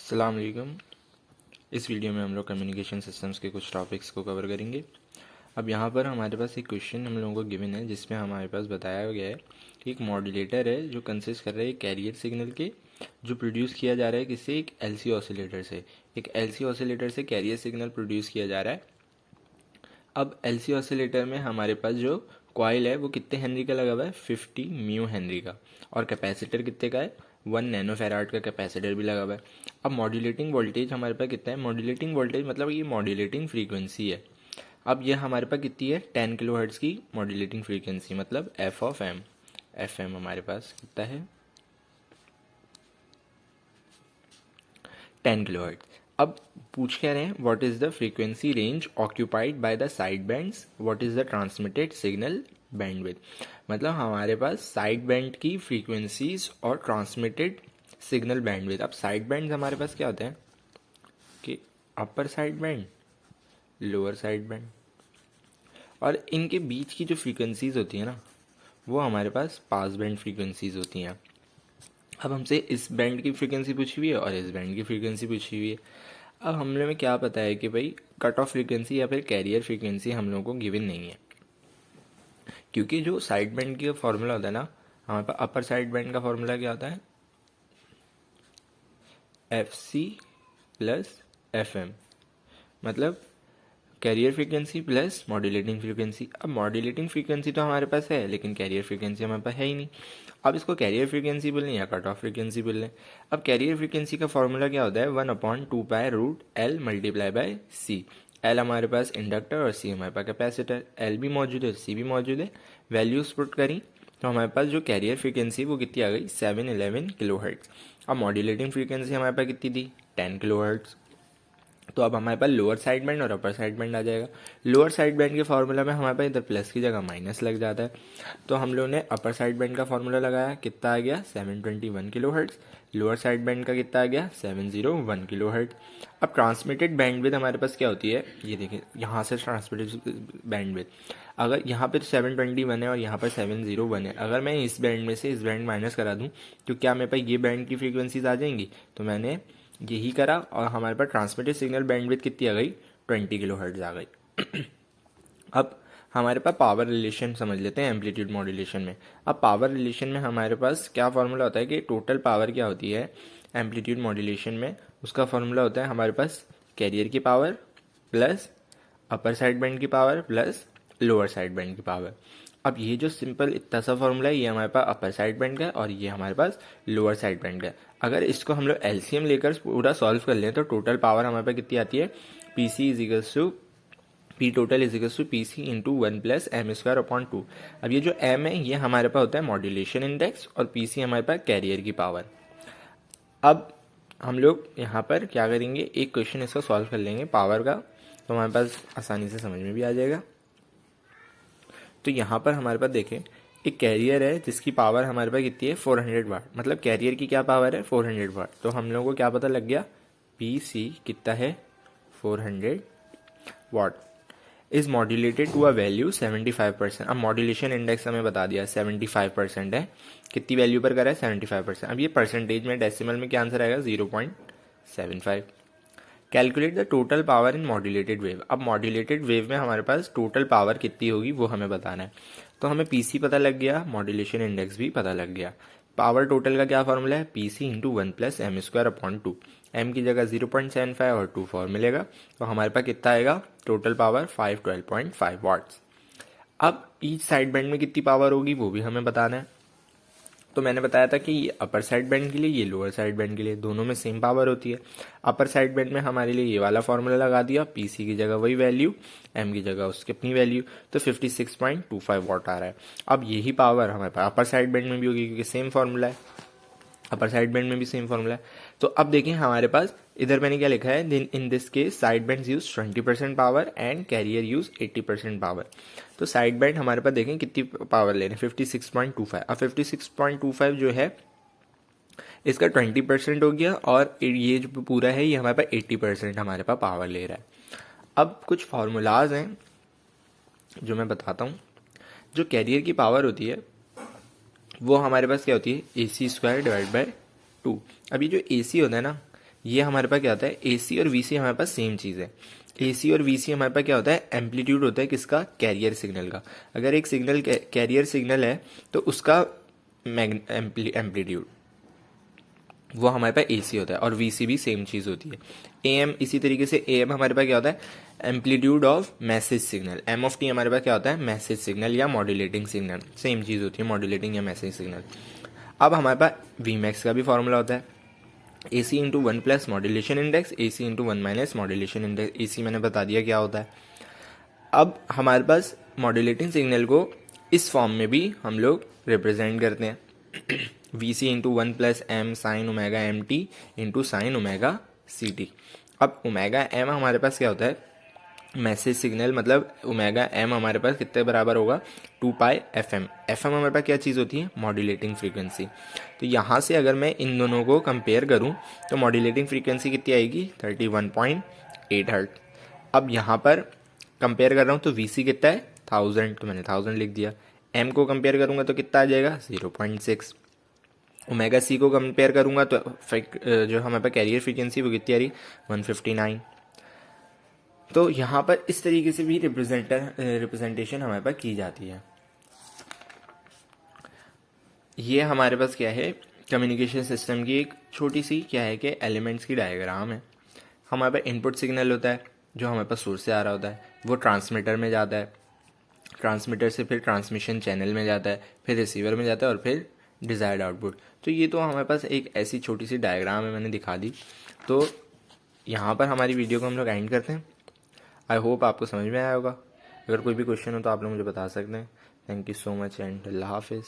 अस्सलाम वालेकुम। इस वीडियो में हम लोग कम्युनिकेशन सिस्टम्स के कुछ टॉपिक्स को कवर करेंगे। अब यहाँ पर हमारे पास एक क्वेश्चन हम लोगों को गिवन है जिसमें हमारे पास बताया गया है कि एक मॉड्यूलेटर है जो कंसिस्ट कर रहा है कैरियर सिग्नल के, जो प्रोड्यूस किया जा रहा है किसी एक एलसी ऑसिलेटर से। एक एलसी ऑसिलेटर से कैरियर सिग्नल प्रोड्यूस किया जा रहा है। अब एलसी ऑसिलेटर में हमारे पास जो कॉइल है वो कितने हेनरी का लगा हुआ है, 50 म्यू हेनरी का, और कैपेसिटर कितने का है, 1 नैनो फैराड का कैपेसिटर भी लगा हुआ है। अब मॉड्यूलेटिंग वोल्टेज हमारे पास कितना है, मॉड्यूलेटिंग वोल्टेज मतलब ये मॉड्यूलेटिंग फ्रीक्वेंसी है। अब ये हमारे पास कितनी है, 10 किलो हर्ट्ज़ की मॉड्यूलेटिंग फ्रीक्वेंसी, मतलब F of M. F M हमारे पास कितना है, 10 किलो हर्ट्ज़। अब पूछ कह रहे हैं what is the frequency range occupied by the side bands, what is the transmitted signal bandwidth. मतलब हमारे पास साइड बैंड की फ्रीक्वेंसीज और ट्रांसमिटेड सिग्नल बैंडविड्थ। अब साइड बैंड्स हमारे पास क्या होते हैं कि अपर side band, lower side band, और इनके बीच की जो फ्रीक्वेंसीज होती है ना वो हमारे पास पास बैंड फ्रीक्वेंसीज होती हैं। अब हमसे इस बैंड की फ्रीक्वेंसी पूछी हुई है और इस बैंड की फ्रीक्वेंसी पूछी हुई है। अब हम लोग में क्या पता है कि भाई कट ऑफ फ्रीक्वेंसी या फिर कैरियर फ्रीक्वेंसी हम लोगों को गिवन नहीं है, क्योंकि जो साइड बैंड का फॉर्मूला होता है ना, हमारे पास अपर साइड बैंड का फॉर्मूला क्या होता है, F C plus F M, मतलब carrier frequency plus modulating frequency. अब मॉड्यूलेटिंग फ्रीक्वेंसी तो हमारे पास है लेकिन कैरियर फ्रीक्वेंसी हमारे पास है ही नहीं। अब इसको कैरियर फ्रीक्वेंसी बोल लें या कट ऑफ फ्रीक्वेंसी बोल लें। अब कैरियर फ्रीक्वेंसी का फॉर्मूला क्या होता है, 1/2π√L multiply by C. L हमारे पास इंडक्टर और सी हमारे पास कैपेसिटर। एल भी मौजूद है, सी भी मौजूद है। वैल्यूज पुट करी तो हमारे पास जो कैरियर फ्रीक्वेंसी वो कितनी आ गई, 711 किलो हर्ट्ज़। अब मॉड्यूलेटिंग फ्रीक्वेंसी हमारे पास कितनी थी, 10 किलो हर्ट्ज़। तो अब हमारे पास लोअर साइड बैंड और अपर साइड बैंड आ जाएगा। लोअर साइड बैंड के फार्मूला में हमारे पास इधर प्लस की जगह माइनस लग जाता है। तो हम लोगों ने अपर साइड बैंड का फार्मूला लगाया, कितना आ गया, 721 kilo hertz. Lower side band का कितना आ गया, 701 किलो हर्ट्ज़। अब ट्रांसमिटेड बैंडविड्थ हमारे पास क्या होती है, ये देखिए यहाँ से ट्रांसमिटेड बैंडविड्थ, अगर यहाँ पर 721 है और यहाँ पर 701 है, अगर मैं इस बैंड में से इस बैंड माइनस करा दूँ तो क्या मेरे पास ये बैंड की फ्रीक्वेंसीज आ जाएंगी। तो मैंने यही करा और हमारे पास ट्रांसमिटेड सिग्नल बैंडविड्थ कितनी आ गई, 20 किलो हर्ट्ज़ आ गई। अब हमारे पास पावर रिलेशन समझ लेते हैं एम्पलीट्यूड मॉड्यूलेशन में। अब पावर रिलेशन में हमारे पास क्या फॉर्मूला होता है कि टोटल पावर क्या होती है एम्पलीट्यूड मॉड्यूलेशन में, उसका फॉर्मूला होता है हमारे पास कैरियर की power plus upper side band की power plus lower side band की पावर। अब ये जो सिंपल इतना सा फॉर्मूला है ये हमारे पास अपर साइड बैंड का है और ये हमारे पास लोअर साइड बैंड का है। अगर इसको हम लोग एलसीएम लेकर पूरा सॉल्व कर लें तो टोटल पावर हमारे पास कितनी आती है, P C is equals to P total is equals to P C into 1 plus M square upon 2। अब ये जो एम है ये हमारे पास होता है मॉड्यूलेशन इंडेक्स और पी सी हमारे पास कैरियर की पावर। अब हम लोग यहाँ पर क्या करेंगे, एक क्वेश्चन इसका सॉल्व कर लेंगे पावर का, तो हमारे पास आसानी से समझ में भी आ जाएगा। तो यहाँ पर हमारे पास देखें एक कैरियर है जिसकी पावर हमारे पास कितनी है, 400 वाट, मतलब कैरियर की क्या पावर है, 400 वाट। तो हम लोगों को क्या पता लग गया, पी सी कितना है, 400 watt is modulated to a value 75%। अब मॉड्यूलेशन इंडेक्स हमें बता दिया 75% है, कितनी वैल्यू पर करा है, 75%। अब ये परसेंटेज में डेसिमल में क्या आंसर आएगा, 0.75। Calculate the total power in modulated wave. अब मॉड्यूलेटेड वेव में हमारे पास टोटल पावर कितनी होगी वो हमें बताना है। तो हमें पीसी पता लग गया, मॉड्यूलेशन इंडेक्स भी पता लग गया। पावर टोटल का क्या फॉर्मूला है, P C into 1 plus M square upon 2। M की जगह 0.75 और 2 4 मिलेगा, तो हमारे पास कितना आएगा, टोटल पावर 512.5 वाट्स। अब ईच साइड बैंड में कितनी पावर होगी वो भी हमें बताना है। तो मैंने बताया था कि ये अपर साइड बैंड के लिए, ये लोअर साइड बैंड के लिए, दोनों में सेम पावर होती है। अपर साइड बैंड में हमारे लिए ये वाला फॉर्मूला लगा दिया, पीसी की जगह वही वैल्यू, एम की जगह उसकी अपनी वैल्यू, तो 56.25 वाट आ रहा है। अब यही पावर हमारे पास अपर साइड बैंड में भी होगी क्योंकि सेम फॉर्मूला है, अपर साइड बैंड में भी सेम फॉर्मूला है। तो अब देखें हमारे पास इधर मैंने क्या लिखा है, in this case side band use 20% power and carrier use 80% power. तो साइड बैंड हमारे पास देखें कितनी पावर ले रहे हैं, 56.25। अब 56.25 जो है इसका 20% हो गया और ये जो पूरा है ये हमारे पास 80% हमारे पास पावर ले रहा है। अब कुछ फार्मूलाज हैं जो मैं बताता हूँ। जो कैरियर की पावर होती है वो हमारे पास क्या होती है, AC² डिवाइड बाय 2। अब ये जो AC होता है ना ये हमारे पास क्या होता है, AC और VC हमारे पास सेम चीज़ है। AC और VC हमारे पास क्या होता है, एम्पलीट्यूड होता है किसका, कैरियर सिग्नल का। अगर एक सिग्नल कैरियर सिग्नल है तो उसका एम्पलीट्यूड वो हमारे पास AC होता है, और VC भी सेम चीज़ होती है। AM इसी तरीके से AM हमारे पास क्या होता है, amplitude of message signal. M हमारे पास क्या होता है, मैसेज सिग्नल या मॉड्यूलेटिंग सिग्नल, सेम चीज़ होती है, मॉड्यूलेटिंग या मैसेज सिग्नल। अब हमारे पास Vmax का भी फॉर्मूला होता है, AC into 1 plus modulation index, AC into 1 minus modulation index. AC मैंने बता दिया क्या होता है। अब हमारे पास मॉड्यूलेटिंग सिग्नल को इस फॉर्म में भी हम लोग रिप्रेजेंट करते हैं, VC into 1 plus M sine omega MT into sine omega CT। अब ओमेगा M हमारे पास क्या होता है, मैसेज सिग्नल, मतलब ओमेगा M हमारे पास कितने बराबर होगा, 2 पाई FM। FM हमारे पास क्या चीज़ होती है, मॉड्यूलेटिंग फ्रीक्वेंसी। तो यहाँ से अगर मैं इन दोनों को कंपेयर करूँ तो मॉड्यूलेटिंग फ्रीक्वेंसी कितनी आएगी, 31.8 हर्ट्ज। अब यहाँ पर कंपेयर कर रहा हूँ तो VC कितना है, 1000, तो मैंने 1000 लिख दिया। M को कंपेयर करूँगा तो कितना आ जाएगा, 0.6। ओमेगा C को कंपेयर करूँगा तो जो हमारे पास कैरियर फ्रीक्वेंसी वो कितनी आ रही, 159। तो यहाँ पर इस तरीके से भी रिप्रेजेंटेशन हमारे पास की जाती है। ये हमारे पास क्या है, कम्युनिकेशन सिस्टम की एक छोटी सी क्या है कि एलिमेंट्स की डायग्राम है। हमारे पास इनपुट सिग्नल होता है जो हमारे पास सोर्स से आ रहा होता है, वो ट्रांसमीटर में जाता है, ट्रांसमीटर से फिर ट्रांसमिशन चैनल में जाता है, फिर रिसीवर में जाता है, और फिर डिज़ायर्ड आउटपुट। तो ये तो हमारे पास एक ऐसी छोटी सी डायग्राम है, मैंने दिखा दी। तो यहाँ पर हमारी वीडियो को हम लोग एंड करते हैं। आई होप आपको समझ में आया होगा। अगर कोई भी क्वेश्चन हो तो आप लोग मुझे बता सकते हैं। Thank you so much and अल्लाह हाफिज़।